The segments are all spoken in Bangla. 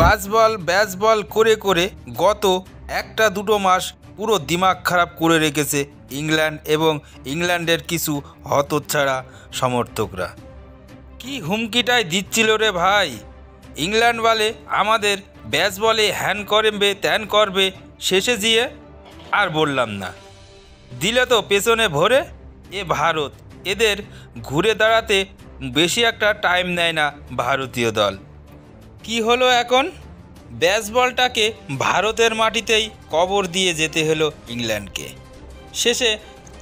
বাসবল ব্যাসবল করে করে গত একটা দুটো মাস পুরো দিমাগ খারাপ করে রেখেছে ইংল্যান্ড এবং ইংল্যান্ডের কিছু হতচ্ছাড়া সমর্থকরা। কি হুমকিটাই দিচ্ছিল রে ভাই! ইংল্যান্ড বলে আমাদের ব্যাসবলে হ্যান করবে ত্যান করবে, শেষে গিয়ে আর বললাম না, দিলে তো পেছনে ভরে। এ ভারত, এদের ঘুরে দাঁড়াতে বেশি একটা টাইম নেয় না ভারতীয় দল। কি হলো এখন? ব্যাসবলটাকে ভারতের মাটিতেই কবর দিয়ে যেতে হলো ইংল্যান্ডকে। শেষে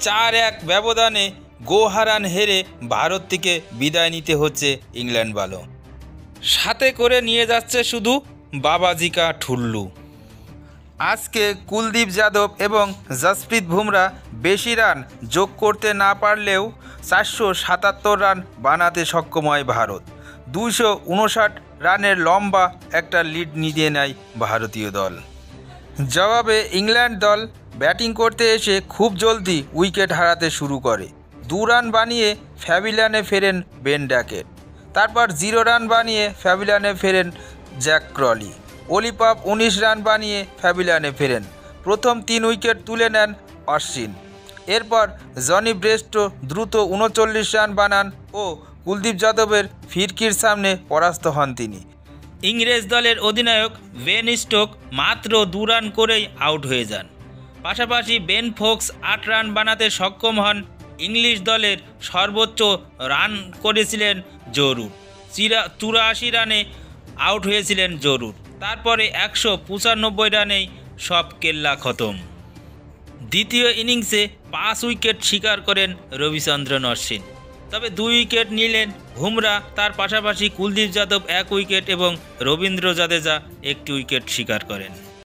4-1 ব্যবধানে গোহারান হেরে ভারত থেকে বিদায় নিতে হচ্ছে ইংল্যান্ড ভালো। সাথে করে নিয়ে যাচ্ছে শুধু বাবাজিকা ঠুল্লু। আজকে কুলদীপ যাদব এবং জসপ্রীত বুমরা বেশি রান যোগ করতে না পারলেও 477 রান বানাতে সক্ষম হয় ভারত। 259 রানের লম্বা একটা লিড নিয়ে নেয় ভারতীয় দল। জবাবে ইংল্যান্ড দল ব্যাটিং করতে এসে খুব জলদি উইকেট হারাতে শুরু করে। 2 রান বানিয়ে প্যাভিলিয়নে ফেরেন বেন ড্যাকেট, তারপর 0 রান বানিয়ে প্যাভিলিয়নে ফেরেন জ্যাক ক্রলি। অলি পপ 19 রান বানিয়ে প্যাভিলিয়নে ফেরেন। প্রথম 3 উইকেট তুলে নেন অশ্বিন। এরপর জনি ব্রেস্টো দ্রুত 39 রান বানান ও কুলদীপ যাদবের ফিরকির সামনে পরাস্ত হন তিনি। ইংরেজ দলের অধিনায়ক বেন স্টোক মাত্র 2 রান করেই আউট হয়ে যান। পাশাপাশি বেন ফোক্স 8 রান বানাতে সক্ষম হন। ইংলিশ দলের সর্বোচ্চ রান করেছিলেন জরুর, 84 রানে আউট হয়েছিলেন জরুর। তারপরে 195 রানেই সব কেল্লা খতম। দ্বিতীয় ইনিংসে 5 উইকেট শিকার করেন রবিচন্দ্রন অশ্বিন, তবে 2 উইকেট নিলেন বুমরা। তার পাশাপাশি কুলদীপ যাদব 1 উইকেট এবং রবীন্দ্র জাদেজা 1টি উইকেট শিকার করেন।